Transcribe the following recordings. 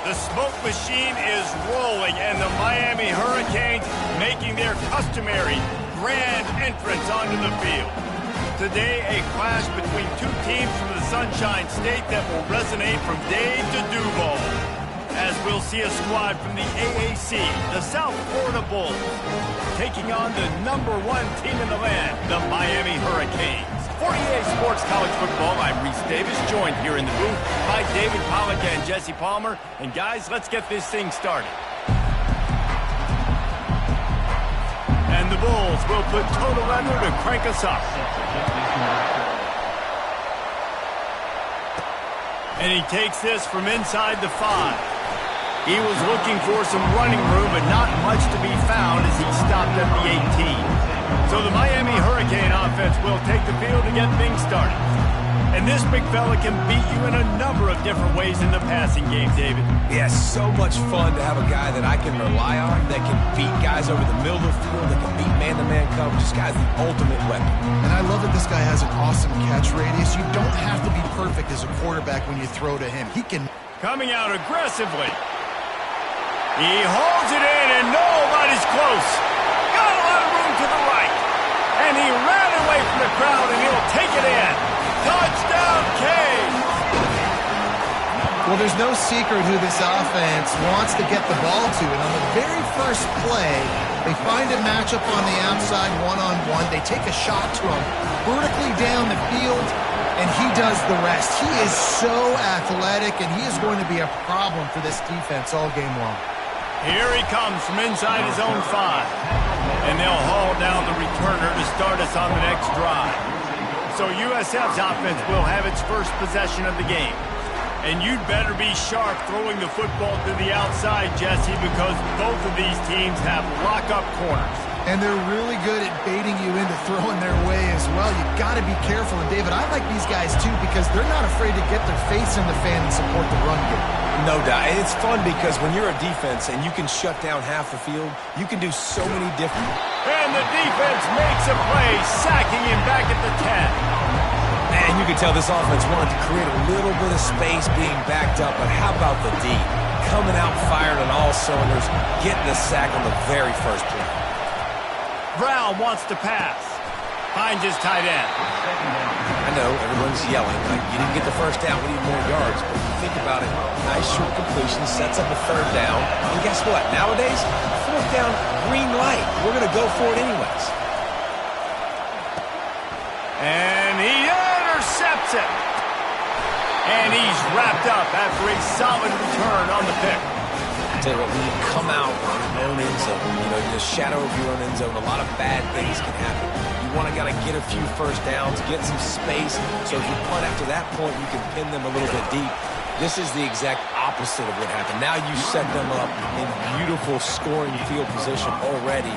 The smoke machine is rolling, and the Miami Hurricanes making their customary grand entrance onto the field. Today, a clash between two teams from the Sunshine State that will resonate from Dade to Duval, as we'll see a squad from the AAC, the South Florida Bulls, taking on the #1 team in the land, the Miami Hurricanes. For EA Sports College Football, I'm Reese Davis, joined here in the booth by David Pollack and Jesse Palmer. And guys, let's get this thing started. And the Bulls will put total leather to crank us up. And he takes this from inside the 5. He was looking for some running room, but not much to be found as he stopped at the 18. So the Miami Hurricane offense will take the field to get things started. And this big fella can beat you in a number of different ways in the passing game, David. Yeah, so much fun to have a guy that I can rely on, that can beat guys over the middle of the field, that can beat man-to-man coverage. This guy's the ultimate weapon. And I love that this guy has an awesome catch radius. You don't have to be perfect as a quarterback when you throw to him. He can... Coming out aggressively. He holds it in, and nobody's close. Got a lot of room to the right. And he ran away from the crowd, and he'll take it in. Touchdown, Canes! Well, there's no secret who this offense wants to get the ball to. And on the very first play, they find a matchup on the outside one-on-one. They take a shot to him vertically down the field, and he does the rest. He is so athletic, and he is going to be a problem for this defense all game long. Here he comes from inside his own 5. And they'll haul down the returner to start us on the next drive. So USF's offense will have its first possession of the game. And you'd better be sharp throwing the football to the outside, Jesse, because both of these teams have lock-up corners. And they're really good at baiting you into throwing their way as well. You got to be careful. And, David, I like these guys, too, because they're not afraid to get their face in the fan and support the run game. No doubt. And it's fun because when you're a defense and you can shut down half the field, you can do so many different... And the defense makes a play, sacking him back at the 10. And you can tell this offense wanted to create a little bit of space being backed up, but how about the D? Coming out firing on all cylinders, getting a sack on the very first play. Brown wants to pass. Finds his tight end. I know, everyone's yelling. Like, you didn't get the first down, we need more yards. But if you think about it, nice short completion, sets up a 3rd down. And guess what? Nowadays, 4th down, green light. We're going to go for it anyways. And he intercepts it. And he's wrapped up after a solid return on the pick. I tell you what, when you come out on your own end zone, you know, in the shadow of your own end zone, a lot of bad things can happen. You want to get a few first downs, get some space, so if you punt after that point, you can pin them a little bit deep. This is the exact opposite of what happened. Now you set them up in beautiful scoring field position already.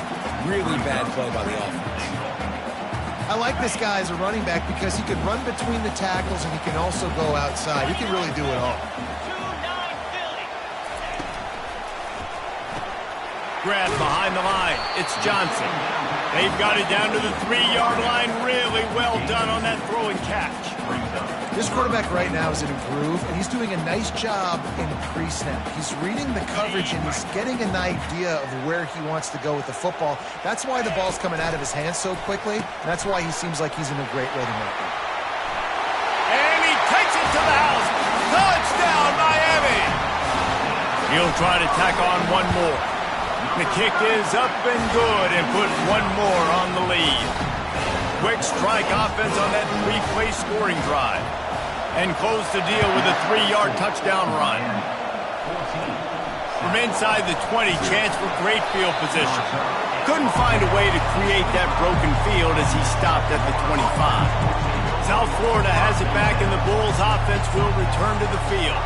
Really bad play by the offense. I like this guy as a running back because he can run between the tackles and he can also go outside. He can really do it all. Grab behind the line. It's Johnson. They've got it down to the 3-yard line. Really well done on that throw and catch. This quarterback right now is in a groove, and he's doing a nice job in pre-snap. He's reading the coverage, and he's getting an idea of where he wants to go with the football. That's why the ball's coming out of his hands so quickly. That's why he seems like he's in a great rhythm right now. And he takes it to the house. Touchdown, Miami! He'll try to tack on one more. The kick is up and good and put one more on the lead. Quick strike offense on that 3-play scoring drive. And close the deal with a 3-yard touchdown run. From inside the 20, chance for great field position. Couldn't find a way to create that broken field as he stopped at the 25. South Florida has it back and the Bulls offense will return to the field.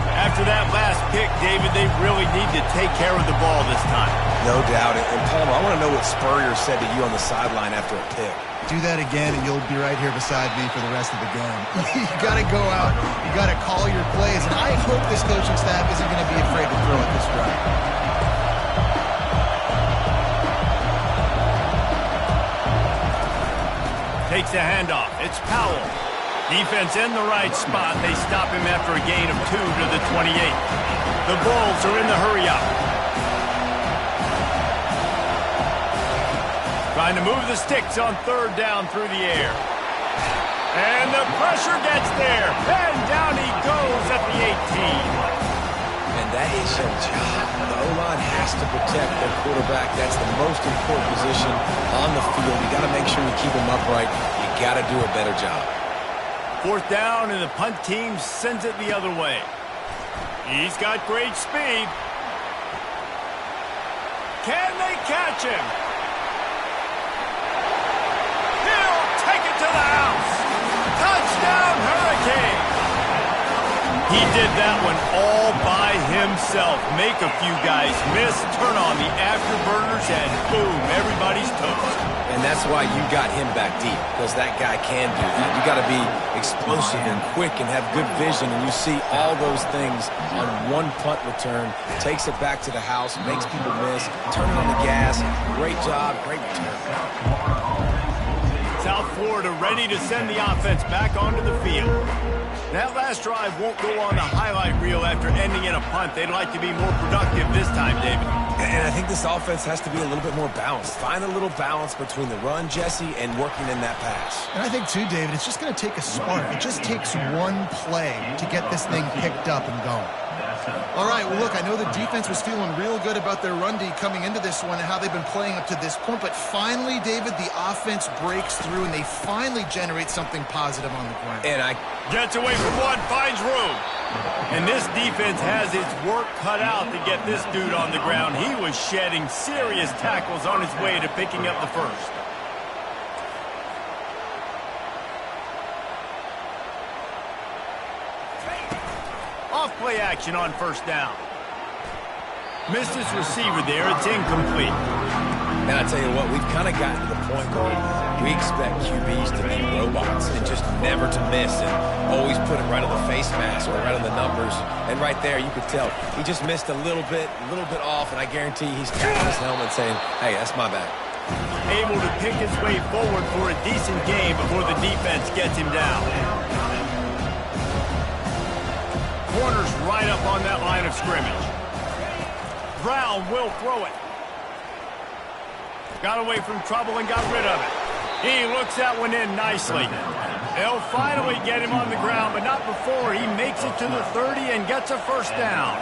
After that last pick, David, they really need to take care of the ball this time. No doubt. And Palmer, I want to know what Spurrier said to you on the sideline after a pick. Do that again, and you'll be right here beside me for the rest of the game. You got to go out. You got to call your plays. And I hope this coaching staff isn't going to be afraid to throw at this drive. Takes the handoff. It's Powell. Defense in the right spot. They stop him after a gain of 2 to the 28. The Bulls are in the hurry-up. Trying to move the sticks on third down through the air. And the pressure gets there. And down he goes at the 18. And that is your job. The O-line has to protect their quarterback. That's the most important position on the field. You got to make sure you keep him upright. You got to do a better job. Fourth down, and the punt team sends it the other way. He's got great speed. Can they catch him? He'll take it to the house. Touchdown, Hurricane. He did that one all by himself. Make a few guys miss, turn on the afterburners, and boom, everybody's toast. And that's why you got him back deep, because that guy can do that. You got to be explosive and quick and have good vision, and you see all those things on one punt return. Takes it back to the house, makes people miss, turning on the gas. Great job, great return. South Florida ready to send the offense back onto the field. That last drive won't go on the highlight reel after ending in a punt. They'd like to be more productive this time, David. And I think this offense has to be a little bit more balanced. Find a little balance between the run, Jesse, and working in that pass. And I think, too, David, it's just going to take a spark. It just takes one play to get this thing picked up and going. All right, well, look, I know the defense was feeling real good about their run D coming into this one and how they've been playing up to this point. But finally, David, the offense breaks through and they finally generate something positive on the ground. And gets away from one, finds room. And this defense has its work cut out to get this dude on the ground. He was shedding serious tackles on his way to picking up the first. Off-play action on first down. Missed his receiver there. It's incomplete. And I tell you what, we've kind of gotten to the point where we expect QBs to be robots and just never to miss and always put it right on the face mask or right on the numbers. And right there, you could tell he just missed a little bit off, and I guarantee he's tapping his helmet saying, hey, that's my bad. Able to pick his way forward for a decent game before the defense gets him down. Corner's right up on that line of scrimmage. Brown will throw it. Got away from trouble and got rid of it. He looks that one in nicely. They'll finally get him on the ground, but not before he makes it to the 30 and gets a first down.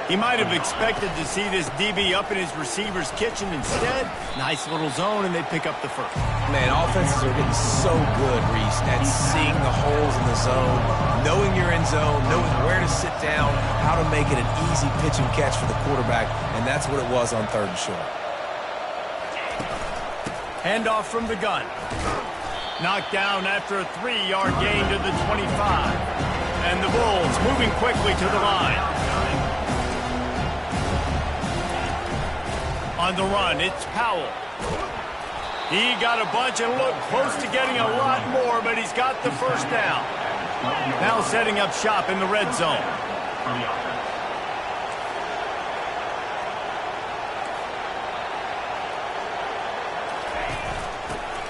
He might have expected to see this DB up in his receiver's kitchen. Instead, nice little zone, and they pick up the first. Man, offenses are getting so good, Reese, at seeing the holes in the zone, knowing you're in zone, knowing where to sit down, how to make it an easy pitch and catch for the quarterback, and that's what it was on third and short. Handoff from the gun. Knocked down after a 3-yard gain to the 25. And the Bulls moving quickly to the line. On the run, it's Powell. He got a bunch and looked close to getting a lot more, but he's got the first down. Now setting up shop in the red zone.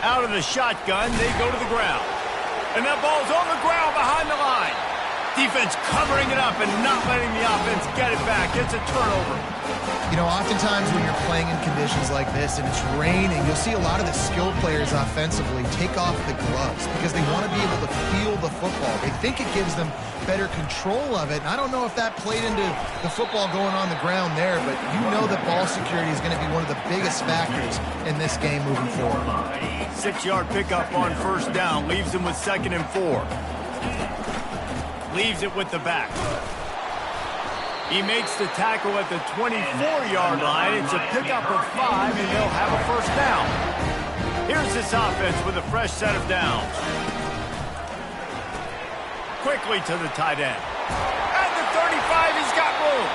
Out of the shotgun, they go to the ground. And that ball's on the ground behind the line. Defense covering it up and not letting the offense get it back. It's a turnover. You know, oftentimes when you're playing in conditions like this and it's raining, you'll see a lot of the skilled players offensively take off the gloves because they want to be able to feel the football. They think it gives them better control of it. And I don't know if that played into the football going on the ground there, but you know that ball security is going to be one of the biggest factors in this game moving forward. 6-yard pickup on first down leaves them with 2nd and 4. Leaves it with the back. He makes the tackle at the 24-yard line. It's a pickup of 5, and they'll have a first down. Here's this offense with a fresh set of downs. Quickly to the tight end. At the 35, he's got room.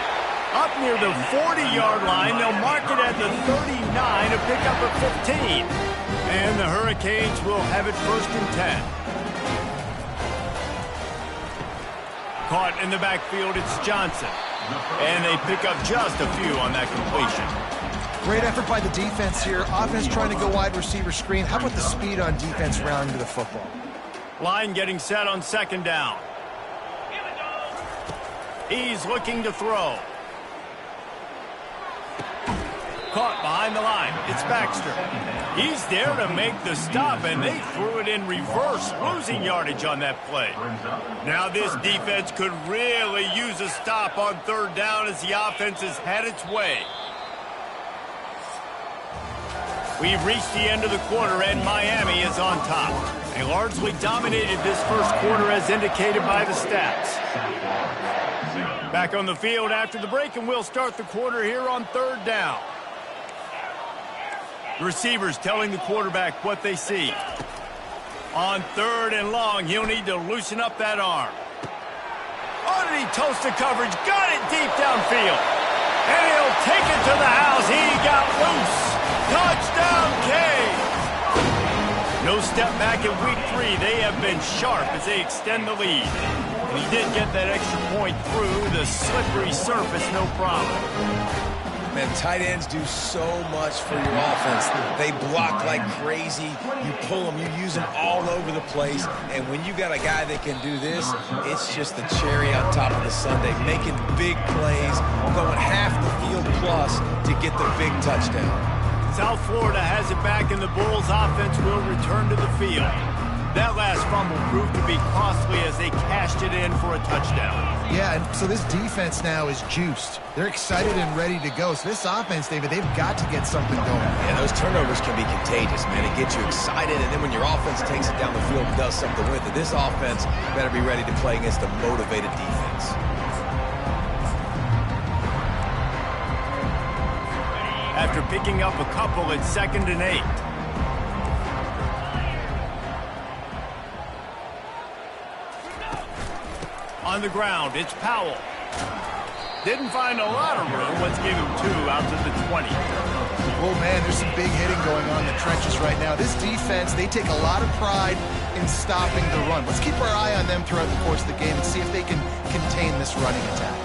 Up near the 40-yard line, they'll mark it at the 39, a pickup of 15. And the Hurricanes will have it 1st and 10. Caught in the backfield, it's Johnson. And they pick up just a few on that completion. Great effort by the defense here. Offense trying to go wide receiver screen. How about the speed on defense rounding to the football? Line getting set on 2nd down. He's looking to throw. Caught behind the line. It's Baxter. He's there to make the stop, and they threw it in reverse, losing yardage on that play. Now this defense could really use a stop on third down as the offense has had its way. We've reached the end of the quarter, and Miami is on top. They largely dominated this first quarter as indicated by the stats. Back on the field after the break, and we'll start the quarter here on third down. The receivers telling the quarterback what they see. On third and long, he'll need to loosen up that arm. Oh, did he toast the coverage? Got it deep downfield. And he'll take it to the house. He got loose. Touchdown, Cade. No step back in week 3. They have been sharp as they extend the lead. And he did get that extra point through the slippery surface, no problem. Man, tight ends do so much for your offense. They block like crazy. You pull them, you use them all over the place. And when you got a guy that can do this, it's just the cherry on top of the sundae, making big plays, going half the field plus to get the big touchdown. South Florida has it back, and the Bulls offense will return to the field. That last fumble proved to be costly as they cashed it in for a touchdown. Yeah, and so this defense now is juiced. They're excited and ready to go. So this offense, David, they've got to get something going. Yeah, those turnovers can be contagious, man. It gets you excited, and then when your offense takes it down the field and does something with it, this offense better be ready to play against a motivated defense. After picking up a couple, it's 2nd and 8. On the ground, it's Powell. Didn't find a lot of room. Let's give him 2 out to the 20. Oh, man, there's some big hitting going on in the trenches right now. This defense, they take a lot of pride in stopping the run. Let's keep our eye on them throughout the course of the game and see if they can contain this running attack.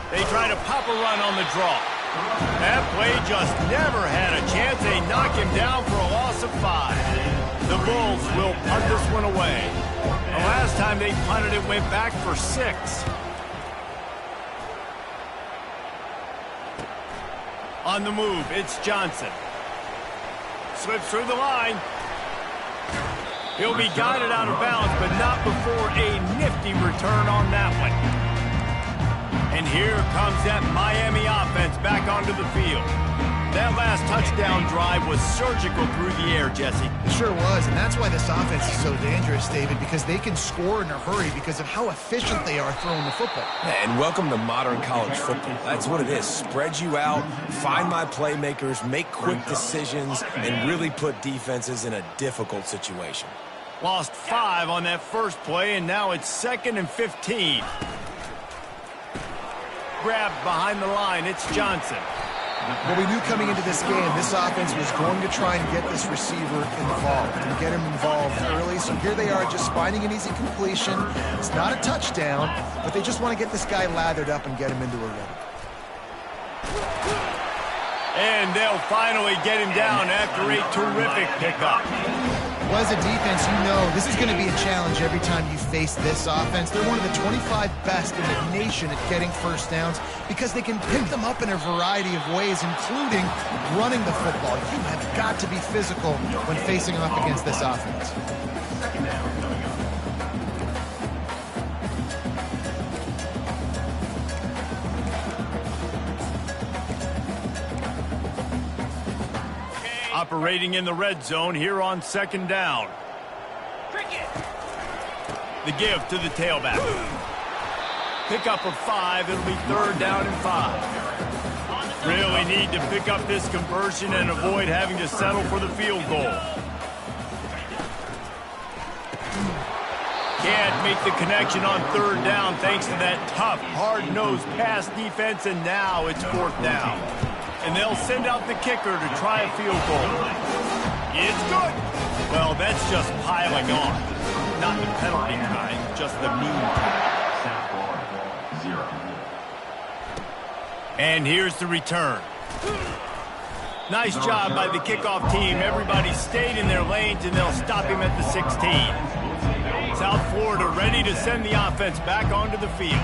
They try to pop a run on the draw. That play just never had a chance. They knock him down for a loss of 5. The Bulls will punt this one away. The last time they punted it went back for 6. On the move, it's Johnson. Slips through the line. He'll be guided out of bounds, but not before a nifty return on that one. And here comes that Miami offense back onto the field. That last touchdown drive was surgical through the air, Jesse. It sure was, and that's why this offense is so dangerous, David, because they can score in a hurry because of how efficient they are throwing the football. Yeah, and welcome to modern college football. That's what it is. Spread you out, find my playmakers, make quick decisions, and really put defenses in a difficult situation. Lost 5 on that first play, and now it's 2nd and 15. Grabbed behind the line, it's Johnson. Well, we knew coming into this game, this offense was going to try and get this receiver involved and get him involved early. So here they are just finding an easy completion. It's not a touchdown, but they just want to get this guy lathered up and get him into a rhythm. And they'll finally get him down after a terrific pickup. Well, as a defense, you know this is going to be a challenge every time you face this offense. They're one of the 25 best in the nation at getting first downs because they can pick them up in a variety of ways, including running the football. You have got to be physical when facing off against this offense. Operating in the red zone here on 2nd down. The give to the tailback. Pickup of 5. It'll be 3rd down and 5. Really need to pick up this conversion and avoid having to settle for the field goal. Can't make the connection on 3rd down thanks to that tough, hard-nosed pass defense, and now it's 4th down. And they'll send out the kicker to try a field goal. It's good. Well, that's just piling on. Not the penalty kind, just the mean kind. And here's the return. Nice job by the kickoff team. Everybody stayed in their lanes, and they'll stop him at the 16. South Florida ready to send the offense back onto the field.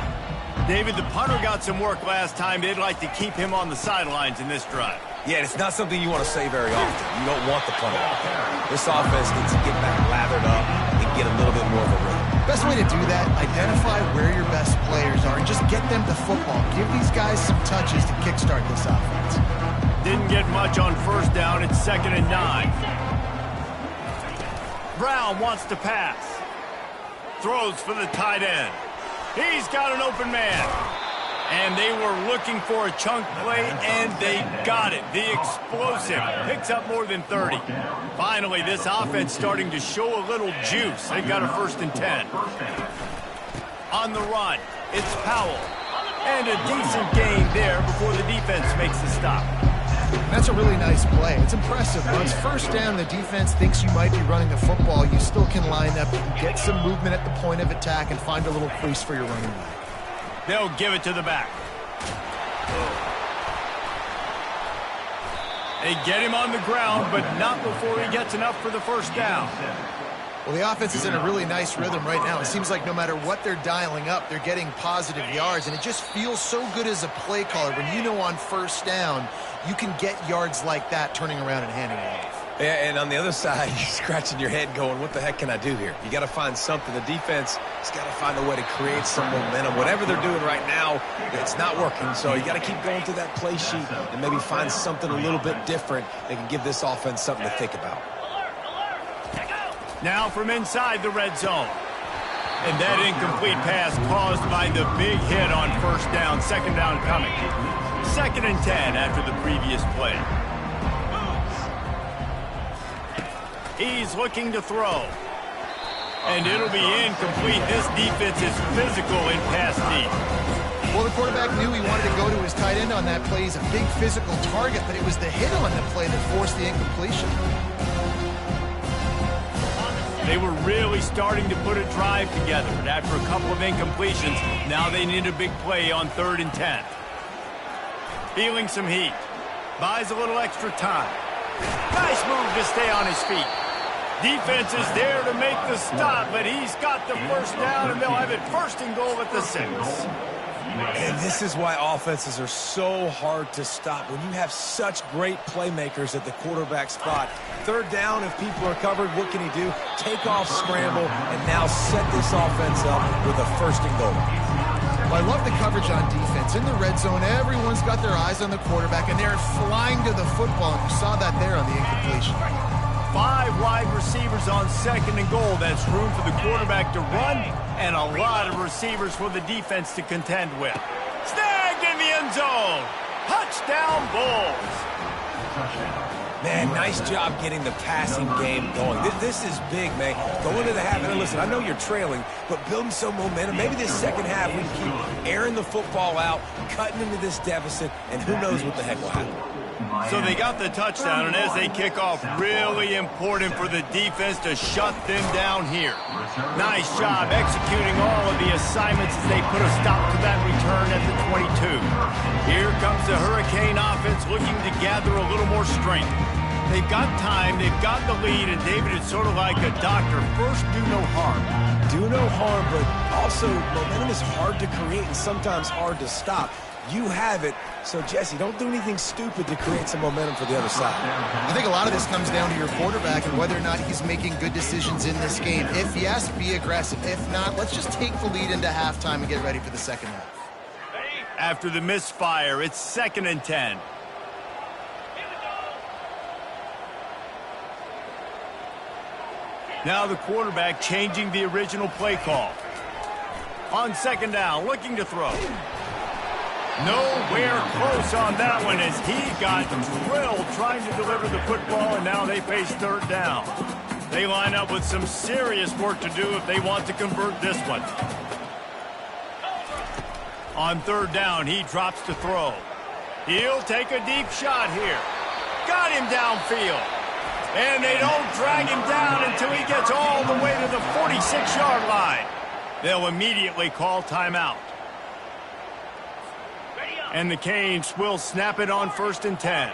David, the punter got some work last time. They'd like to keep him on the sidelines in this drive. Yeah, it's not something you want to say very often. You don't want the punter out there. This offense needs to get back lathered up and get a little bit more of a rhythm. Best way to do that, identify where your best players are and just get them to football. Give these guys some touches to kickstart this offense. Didn't get much on first down. It's 2nd and 9. Brown wants to pass. Throws for the tight end. He's got an open man. And they were looking for a chunk play, and they got it. The explosive picks up more than 30. Finally, this offense starting to show a little juice. They got a 1st and 10. On the run, it's Powell. And a decent gain there before the defense makes the stop. That's a really nice play. It's impressive. Once first down, the defense thinks you might be running the football. You still can line up, you can get some movement at the point of attack, and find a little crease for your running back. They'll give it to the back. They get him on the ground, but not before he gets enough for the 1st down. Well, the offense is in a really nice rhythm right now. It seems like no matter what they're dialing up, they're getting positive yards, and it just feels so good as a play caller when you know on 1st down you can get yards like that turning around and handing it off. Yeah, and on the other side, you're scratching your head going, what the heck can I do here? You got to find something. The defense has got to find a way to create some momentum. Whatever they're doing right now, it's not working. So you got to keep going through that play sheet and maybe find something a little bit different that can give this offense something to think about. Now from inside the red zone. And that incomplete pass caused by the big hit on 1st down, 2nd down coming. 2nd and 10 after the previous play. He's looking to throw. And it'll be incomplete. This defense is physical in pass deep. Well, the quarterback knew he wanted to go to his tight end on that play. He's a big physical target, but it was the hit on the play that forced the incompletion. They were really starting to put a drive together, but after a couple of incompletions, now they need a big play on 3rd and 10. Feeling some heat. Buys a little extra time. Nice move to stay on his feet. Defense is there to make the stop, but he's got the 1st down, and they'll have it 1st and goal at the 6. And this is why offenses are so hard to stop. When you have such great playmakers at the quarterback spot, 3rd down, if people are covered, what can he do? Take off, scramble, and now set this offense up with a 1st and goal. Well, I love the coverage on defense. In the red zone, everyone's got their eyes on the quarterback, and they're flying to the football. And you saw that there on the incompletion. 5 wide receivers on 2nd and goal. That's room for the quarterback to run and a lot of receivers for the defense to contend with. Snagged in the end zone. Touchdown, Bulls. Man, nice job getting the passing game going. This is big, man. Go into the half, and listen, I know you're trailing, but building some momentum. Maybe this 2nd half we can keep airing the football out, cutting into this deficit, and who knows what the heck will happen. So they got the touchdown, and as they kick off, really important for the defense to shut them down here. Nice job executing all of the assignments as they put a stop to that return at the 22. Here comes the Hurricane offense looking to gather a little more strength. They've got time, they've got the lead, and David, it's sort of like a doctor. First, do no harm. Do no harm, but also momentum is hard to create and sometimes hard to stop. You have it. So, Jesse, don't do anything stupid to create some momentum for the other side. I think a lot of this comes down to your quarterback and whether or not he's making good decisions in this game. If yes, be aggressive. If not, let's just take the lead into halftime and get ready for the 2nd half. After the misfire, it's 2nd and 10. Now the quarterback changing the original play call. On 2nd down, looking to throw. Nowhere close on that one as he got drilled trying to deliver the football, and now they face 3rd down. They line up with some serious work to do if they want to convert this one. On 3rd down, he drops to throw. He'll take a deep shot here. Got him downfield. And they don't drag him down until he gets all the way to the 46-yard line. They'll immediately call timeout. And the Canes will snap it on 1st and 10.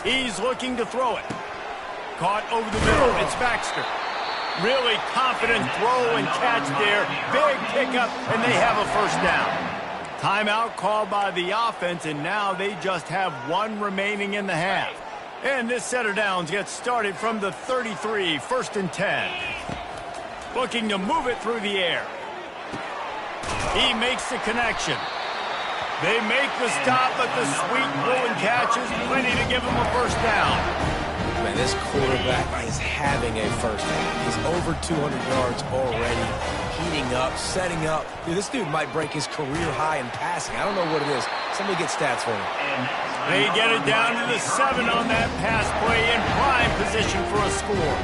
He's looking to throw it. caught over the middle. It's Baxter. Really confident throw and catch there. Big pickup, and they have a first down. Timeout called by the offense, and now they just have one remaining in the half. And this set of downs gets started from the 33, 1st and 10. Looking to move it through the air. He makes the connection. They make the stop, but the sweet rolling catch is plenty to give him a first down. Man, this quarterback is having a first down. He's over 200 yards already, heating up, setting up. Dude, this dude might break his career high in passing. I don't know what it is. Somebody get stats for him. They get it down to the 7 on that pass play in prime position for a score.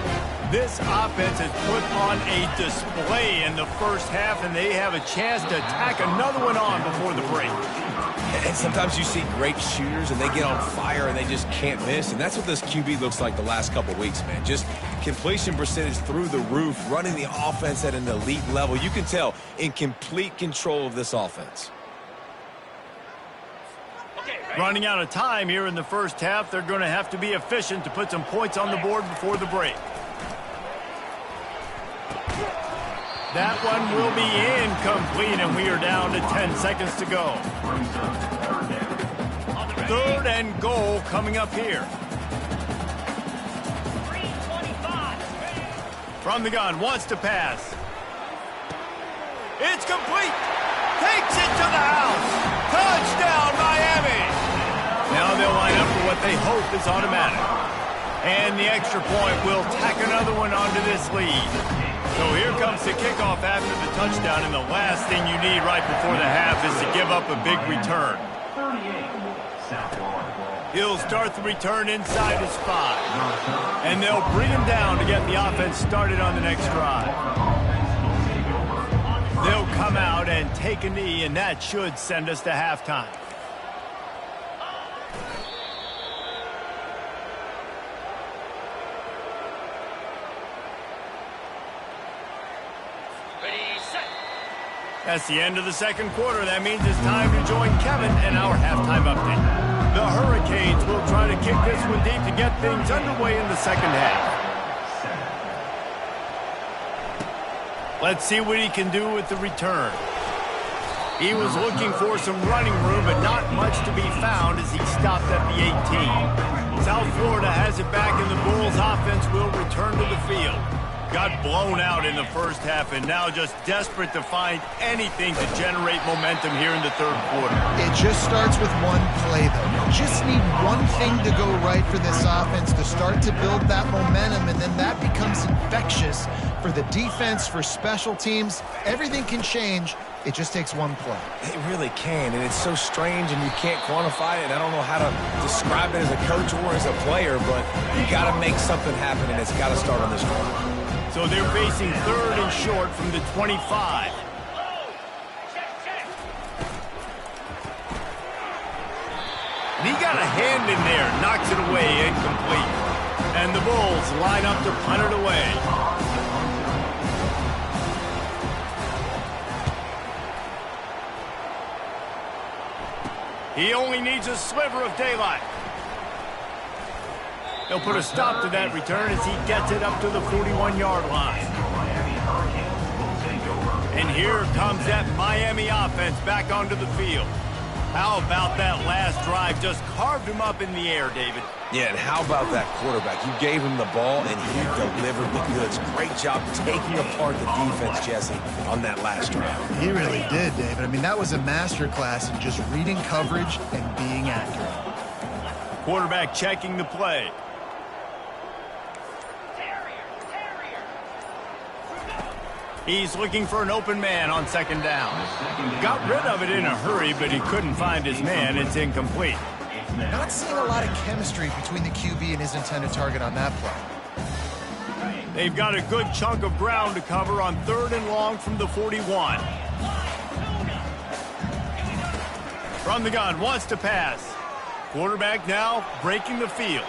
This offense has put on a display in the first half, and they have a chance to tack another one on before the break. And sometimes you see great shooters, and they get on fire, and they just can't miss. And that's what this QB looks like the last couple weeks, man. Just completion percentage through the roof, running the offense at an elite level. You can tell in complete control of this offense. Running out of time here in the first half, they're going to have to be efficient to put some points on the board before the break. That one will be incomplete, and we are down to 10 seconds to go. 3rd and goal coming up here. From the gun, wants to pass. It's complete. Takes it to the house. Touchdown, Miami. Now they'll line up for what they hope is automatic. And the extra point will tack another one onto this lead. So here comes the kickoff after the touchdown, and the last thing you need right before the half is to give up a big return. He'll start the return inside his 5. And they'll bring him down to get the offense started on the next drive. They'll come out and take a knee, and that should send us to halftime. That's the end of the second quarter. That means it's time to join Kevin and our halftime update. The Hurricanes will try to kick this one deep to get things underway in the second half. Let's see what he can do with the return. He was looking for some running room, but not much to be found as he stopped at the 18. South Florida has it back, and the Bulls offense will return to the field. Got blown out in the first half, and now just desperate to find anything to generate momentum here in the third quarter. It just starts with one play, though. You just need one thing to go right for this offense to start to build that momentum, and then that becomes infectious for the defense, for special teams. Everything can change. It just takes one play. It really can, and it's so strange, and you can't quantify it. I don't know how to describe it as a coach or as a player, but you got to make something happen, and it's got to start on this drive. So they're facing 3rd and short from the 25. And he got a hand in there, knocks it away, incomplete. And the Bulls line up to punt it away. He only needs a sliver of daylight. They'll put a stop to that return as he gets it up to the 41-yard line. And here comes that Miami offense back onto the field. How about that last drive? Just carved him up in the air, David. Yeah, and how about that quarterback? You gave him the ball, and he delivered the goods. Great job taking apart the defense, Jesse, on that last drive. He really did, David. I mean, that was a masterclass in just reading coverage and being accurate. Quarterback checking the play. He's looking for an open man on 2nd down. Got rid of it in a hurry, but he couldn't find his man. It's incomplete. Not seeing a lot of chemistry between the QB and his intended target on that play. They've got a good chunk of ground to cover on 3rd and long from the 41. From the gun, wants to pass. Quarterback now breaking the field.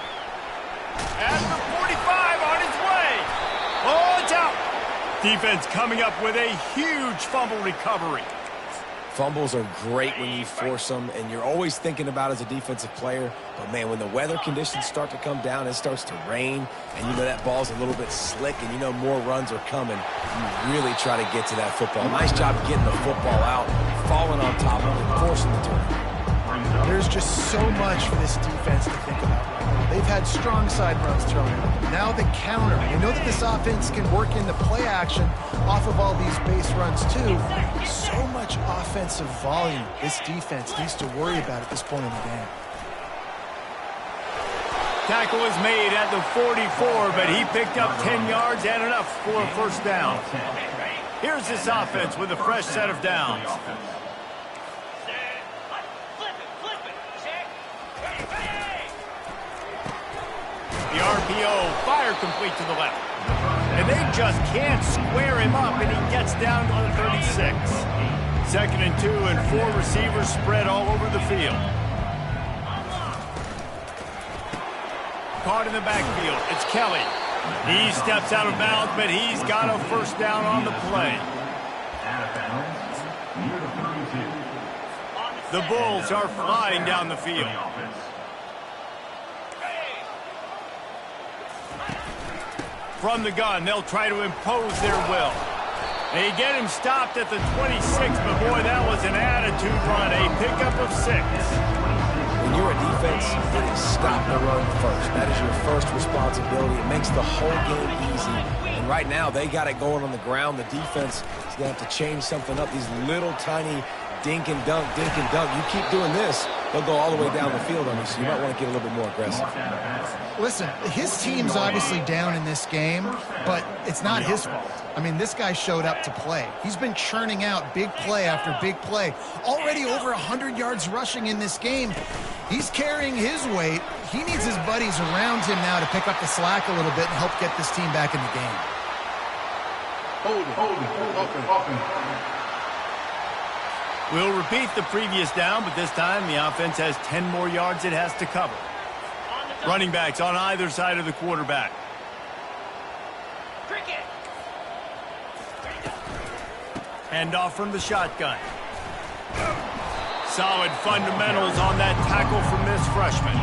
At the 45 on his way. Oh, it's out. Defense coming up with a huge fumble recovery. Fumbles are great when you force them, and you're always thinking about as a defensive player. But, man, when the weather conditions start to come down, it starts to rain, and you know that ball's a little bit slick, and you know more runs are coming, you really try to get to that football. Nice job getting the football out, falling on top of it, forcing the turnover. There's just so much for this defense to think about right now. They've had strong side runs thrown at them. Now the counter. They know that this offense can work into play action off of all these base runs too. So much offensive volume this defense needs to worry about at this point in the game. Tackle was made at the 44, but he picked up 10 yards and enough for a first down. Here's this offense with a fresh set of downs. The RPO, fire complete to the left. And they just can't square him up, and he gets down to the 36. 2nd and 2, and 4 receivers spread all over the field. Caught in the backfield. It's Kelly. He steps out of bounds, but he's got a first down on the play. The Bulls are flying down the field. From the gun, they'll try to impose their will. They get him stopped at the 26, but boy, that was an attitude run. A pickup of 6. When you're a defense, it is stop the run first. That is your first responsibility. It makes the whole game easy. And right now, they got it going on the ground. The defense is going to have to change something up. These little tiny dink and dunk, dink and dunk. You keep doing this, they'll go all the way down the field on you, so you might want to get a little bit more aggressive. Listen, his team's obviously down in this game, but it's not his fault. I mean, this guy showed up to play. He's been churning out big play after big play. Already over 100 yards rushing in this game. He's carrying his weight. He needs his buddies around him now to pick up the slack a little bit and help get this team back in the game. We'll repeat the previous down, but this time the offense has 10 more yards it has to cover. Running backs on either side of the quarterback. Hand off from the shotgun. Solid fundamentals on that tackle from this freshman.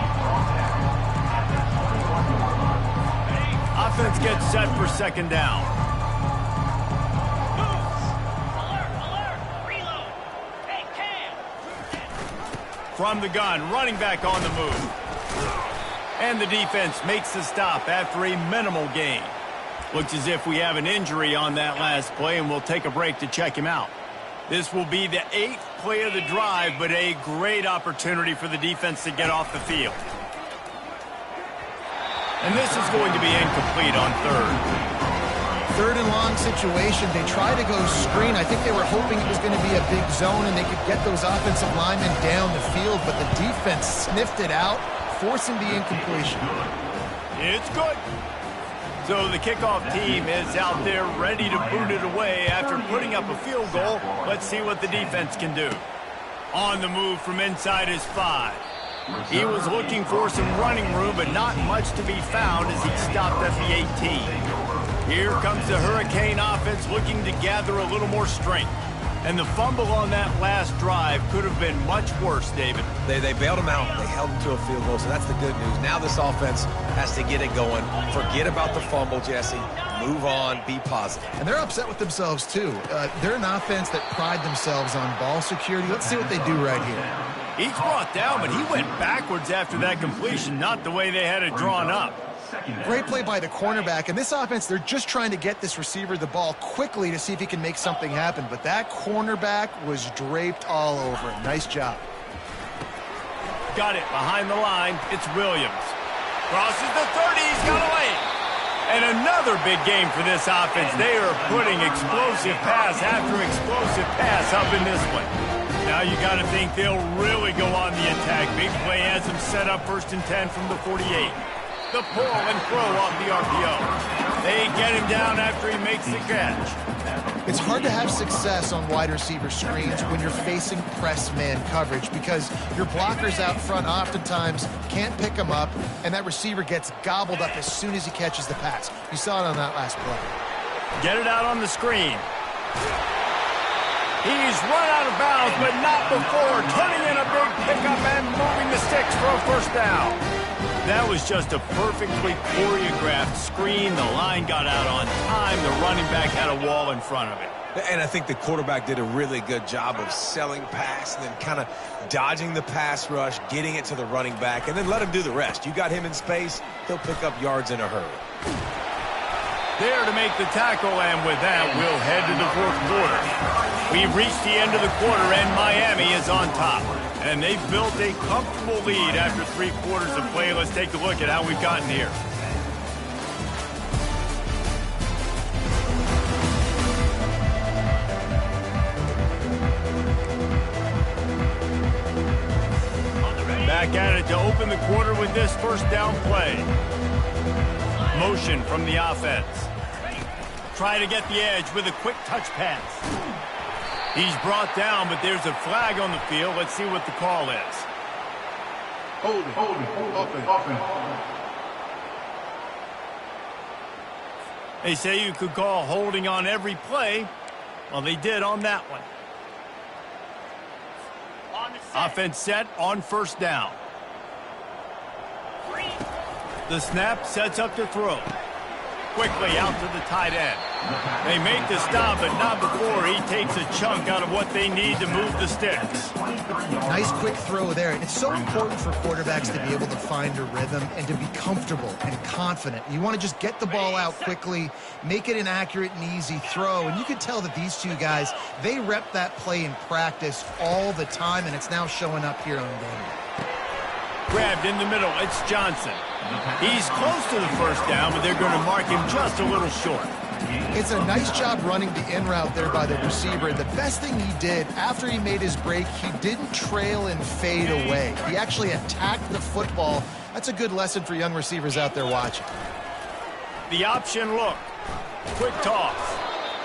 Offense gets set for 2nd down. From the gun, running back on the move. And the defense makes the stop after a minimal gain. Looks as if we have an injury on that last play, and we'll take a break to check him out. This will be the 8th play of the drive, but a great opportunity for the defense to get off the field. And this is going to be incomplete on 3rd. 3rd and long situation. They tried to go screen. I think they were hoping it was going to be a big zone and they could get those offensive linemen down the field, but the defense sniffed it out, forcing the incompletion. It's good. So the kickoff team is out there ready to boot it away after putting up a field goal. Let's see what the defense can do. On the move from inside his 5. He was looking for some running room, but not much to be found as he stopped at the 18. Here comes the Hurricane offense looking to gather a little more strength. And the fumble on that last drive could have been much worse, David. They bailed him out. They held him to a field goal, so that's the good news. Now this offense has to get it going. Forget about the fumble, Jesse. Move on. Be positive. And they're upset with themselves, too. They're an offense that pride themselves on ball security. Let's see what they do right here. He's brought down, but he went backwards after that completion, not the way they had it drawn up. Great play by the cornerback. And this offense, they're just trying to get this receiver the ball quickly to see if he can make something happen. But that cornerback was draped all over him. Nice job. Got it behind the line. It's Williams. Crosses the 30. He's got away. And another big game for this offense. They are putting explosive pass after explosive pass up in this one. Now you got to think they'll really go on the attack. Big play has them set up 1st and 10 from the 48. The pull and throw off the RPO. They get him down after he makes the catch. It's hard to have success on wide receiver screens when you're facing press man coverage because your blockers out front oftentimes can't pick them up, and that receiver gets gobbled up as soon as he catches the pass. You saw it on that last play. Get it out on the screen. He's run out of bounds, but not before turning in a big pickup and moving the sticks for a first down. That was just a perfectly choreographed screen. The line got out on time. The running back had a wall in front of it. And I think the quarterback did a really good job of selling pass and then kind of dodging the pass rush, getting it to the running back, and then let him do the rest. You got him in space, he'll pick up yards in a hurry. There to make the tackle, and with that, we'll head to the fourth quarter. We've reached the end of the quarter, and Miami is on top. And they've built a comfortable lead after 3 quarters of play. Let's take a look at how we've gotten here. Back at it to open the quarter with this first down play. Motion from the offense. Try to get the edge with a quick touch pass. He's brought down, but there's a flag on the field. Let's see what the call is. Open. They say you could call holding on every play. Well, they did on that one. Offense set on first down. The snap sets up to throw. Quickly out to the tight end. They make the stop, but not before he takes a chunk out of what they need to move the sticks. Nice quick throw there. It's so important for quarterbacks to be able to find a rhythm and to be comfortable and confident. You want to just get the ball out quickly, make it an accurate and easy throw. And you can tell that these two guys, they rep that play in practice all the time, and it's now showing up here on game day. Grabbed in the middle, it's Johnson. He's close to the first down, but they're going to mark him just a little short. It's a nice job running the in route there by the receiver. The best thing he did after he made his break, he didn't trail and fade away. He actually attacked the football. That's a good lesson for young receivers out there watching. The option look. Quick toss.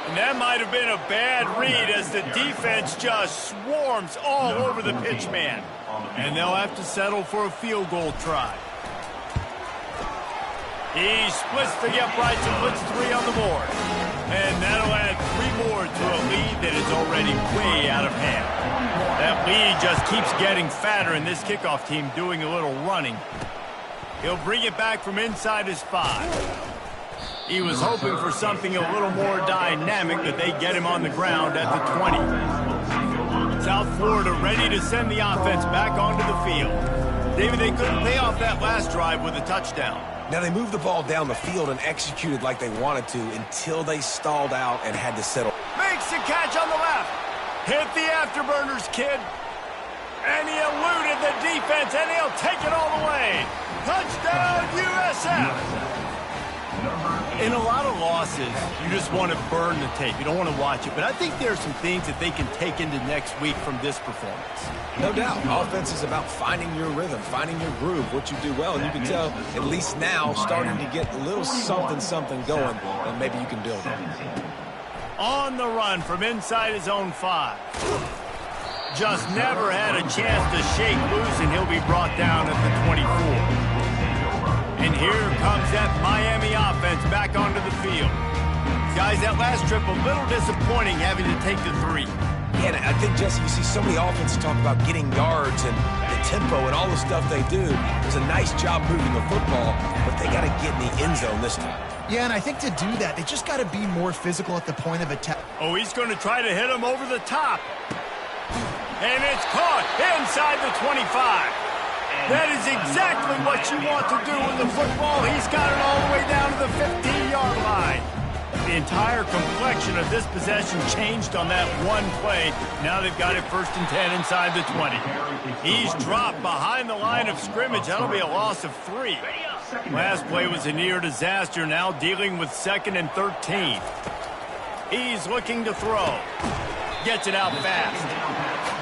And that might have been a bad read as the defense just swarms all over the pitch man. And they'll have to settle for a field goal try. He splits the uprights and puts 3 on the board. And that'll add 3 more to a lead that is already way out of hand. That lead just keeps getting fatter, and this kickoff team doing a little running. He'll bring it back from inside his 5. He was hoping for something a little more dynamic, but they get him on the ground at the 20. South Florida ready to send the offense back onto the field. David, they couldn't pay off that last drive with a touchdown. Now, they moved the ball down the field and executed like they wanted to until they stalled out and had to settle. Makes the catch on the left. Hit the afterburners, kid. And he eluded the defense, and he'll take it all the way. Touchdown, USF. In a lot of losses, you just want to burn the tape. You don't want to watch it. But I think there are some things that they can take into next week from this performance. No doubt. Offense is about finding your rhythm, finding your groove, what you do well. And you can tell, at least now, starting to get a little something going, and maybe you can build it. On the run from inside his own 5. Just never had a chance to shake loose, and he'll be brought down at the 24. And here comes that Miami offense back onto the field. Guys, that last trip a little disappointing having to take the 3. Yeah, and I think, Jesse, you see so many offenses talk about getting yards and the tempo and all the stuff they do. It's a nice job moving the football, but they got to get in the end zone this time. Yeah, and I think to do that, they just got to be more physical at the point of attack. Oh, he's going to try to hit him over the top. And it's caught inside the 25. That is exactly what you want to do with the football. He's got it all the way down to the 15-yard line. The entire complexion of this possession changed on that one play. Now they've got it 1st and 10 inside the 20. He's dropped behind the line of scrimmage. That'll be a loss of 3. Last play was a near disaster. Now dealing with 2nd and 13. He's looking to throw. Gets it out fast.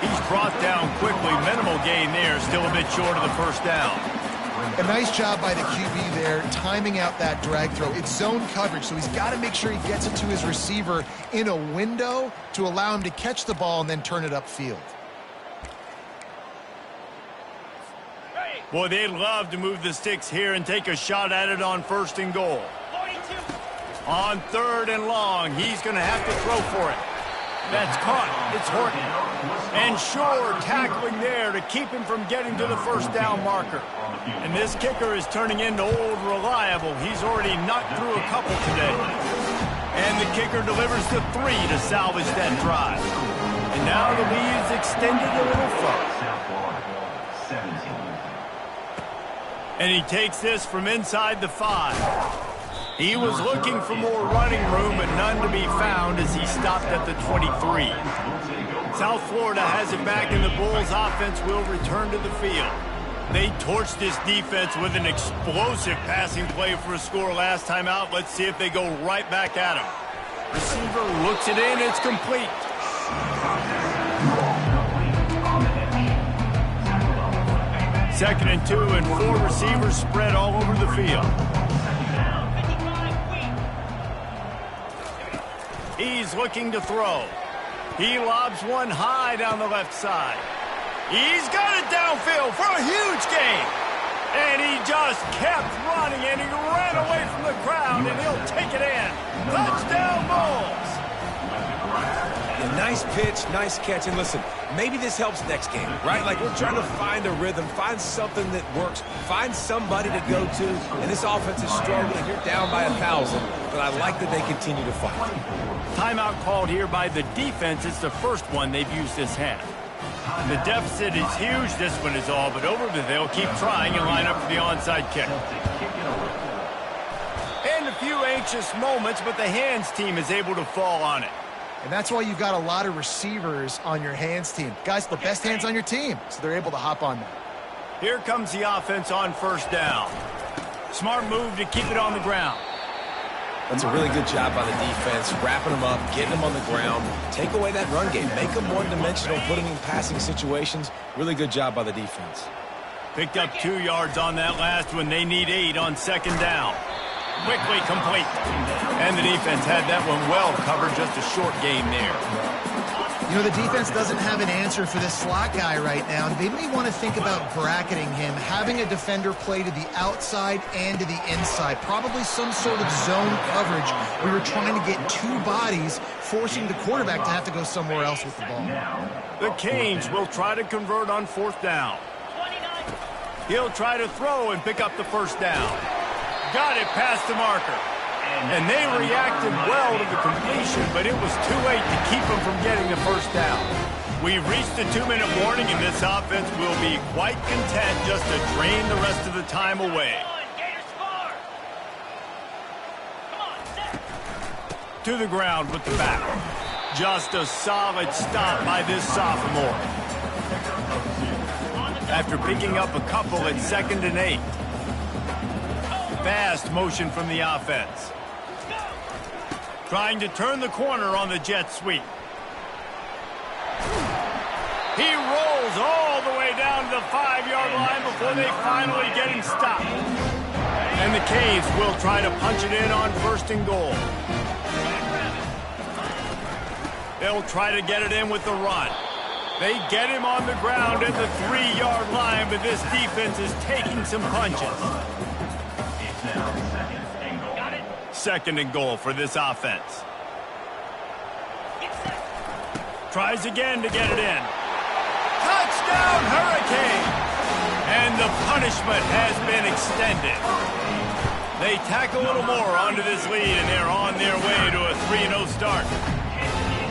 He's brought down quickly. Minimal gain there. Still a bit short of the first down. A nice job by the QB there, timing out that drag throw. It's zone coverage, so he's got to make sure he gets it to his receiver in a window to allow him to catch the ball and then turn it upfield. Boy, they'd love to move the sticks here and take a shot at it on 1st and goal. On 3rd and long, he's going to have to throw for it. That's caught. It's Horton. And Shore tackling there to keep him from getting to the first down marker. And this kicker is turning into old reliable. He's already knocked through a couple today. And the kicker delivers the 3 to salvage that drive. And now the lead's extended a little further. And he takes this from inside the 5. He was looking for more running room, but none to be found as he stopped at the 23. South Florida has it back, and the Bulls offense will return to the field. They torched this defense with an explosive passing play for a score last time out. Let's see if they go right back at him. Receiver looks it in. It's complete. Second and 2, and 4 receivers spread all over the field. He's looking to throw. He lobs one high down the left side. He's got it downfield for a huge gain. And he just kept running, and he ran away from the crowd, and he'll take it in. Touchdown, Bulls! A nice pitch, nice catch. And listen, maybe this helps next game, right? Like, we're trying to find a rhythm, find something that works, find somebody to go to. And this offense is struggling. You're down by 1,000, but I like that they continue to fight. Timeout called here by the defense. It's the first one they've used this half. The deficit is huge. This one is all but over, but they'll keep trying and line up for the onside kick. And a few anxious moments, but the hands team is able to fall on it. And that's why you've got a lot of receivers on your hands team. Guys, the best hands on your team, so they're able to hop on that. Here comes the offense on first down. Smart move to keep it on the ground. That's a really good job by the defense, wrapping them up, getting them on the ground. Take away that run game. Make them one-dimensional, putting them in passing situations. Really good job by the defense. Picked up 2 yards on that last one. They need 8 on second down. Quickly complete. And the defense had that one well covered. Just a short gain there. You know, the defense doesn't have an answer for this slot guy right now. They may want to think about bracketing him, having a defender play to the outside and to the inside. Probably some sort of zone coverage where you're trying to get 2 bodies, forcing the quarterback to have to go somewhere else with the ball. The Canes will try to convert on fourth down. He'll try to throw and pick up the first down. Got it past the marker. And they reacted well to the completion, but it was too late to keep them from getting the first down. We've reached the 2-minute warning, and this offense will be quite content just to drain the rest of the time away. To the ground with the back. Just a solid stop by this sophomore. After picking up a couple at 2nd and 8. Fast motion from the offense. Trying to turn the corner on the jet sweep. He rolls all the way down to the 5-yard line before they finally get him stopped. And the Canes will try to punch it in on 1st and goal. They'll try to get it in with the run. They get him on the ground at the 3-yard line, but this defense is taking some punches. 2nd and goal for this offense. Tries again to get it in. Touchdown, Hurricane! And the punishment has been extended. They tack a little more onto this lead, and they're on their way to a 3-0 start.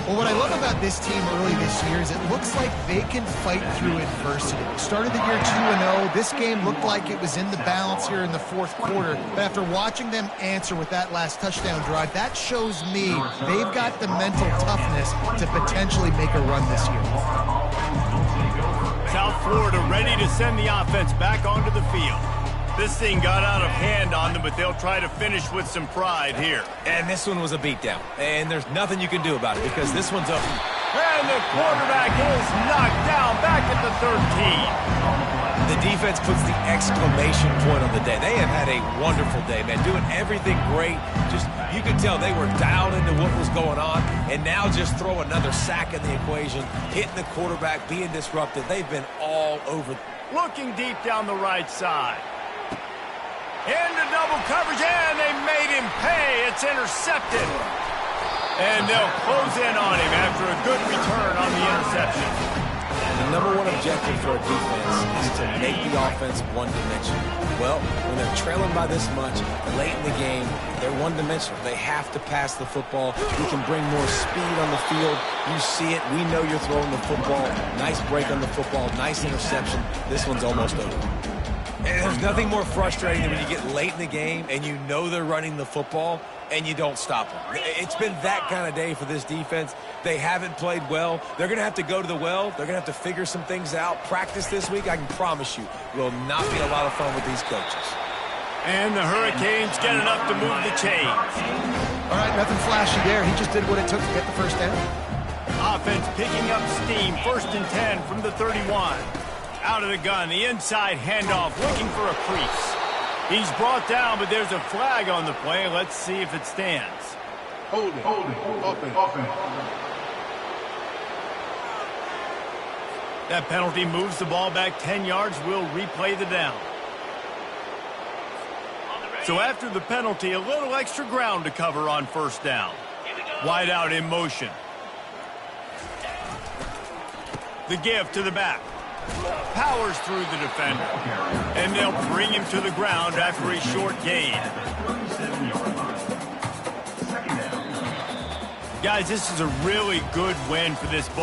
Well, what I love about this team early this year is it looks like they can fight through adversity. Started the year 2-0. This game looked like it was in the balance here in the 4th quarter. But after watching them answer with that last touchdown drive, that shows me they've got the mental toughness to potentially make a run this year. South Florida ready to send the offense back onto the field. This thing got out of hand on them, but they'll try to finish with some pride here. And this one was a beatdown. And there's nothing you can do about it because this one's up. And the quarterback is knocked down back at the 13. The defense puts the exclamation point on the day. They have had a wonderful day, man. Doing everything great. Just, you could tell they were dialed into what was going on. And now just throw another sack in the equation. Hitting the quarterback, being disrupted. They've been all over. Looking deep down the right side. Into double coverage, and they made him pay. It's intercepted. And they'll close in on him after a good return on the interception. The number one objective for a defense is to make the offense one-dimensional. Well, when they're trailing by this much, late in the game, they're one-dimensional. They have to pass the football. We can bring more speed on the field. You see it. We know you're throwing the football. Nice break on the football. Nice interception. This one's almost over. And there's nothing more frustrating than when you get late in the game and you know they're running the football and you don't stop them. It's been that kind of day for this defense. They haven't played well. They're going to have to go to the well. They're going to have to figure some things out. Practice this week, I can promise you, will not be a lot of fun with these coaches. And the Hurricanes get enough to move the chains. All right, nothing flashy there. He just did what it took to get the first down. Offense picking up steam. 1st and 10 from the 31. Out of the gun, the inside handoff, looking for a crease. He's brought down, but there's a flag on the play. Let's see if it stands. Hold it. Offense. That penalty moves the ball back 10 yards. We'll replay the down. So after the penalty, a little extra ground to cover on 1st down. Wide out in motion. The give to the back. Powers through the defender. And they'll bring him to the ground after a short gain. Guys, this is a really good win for this ball.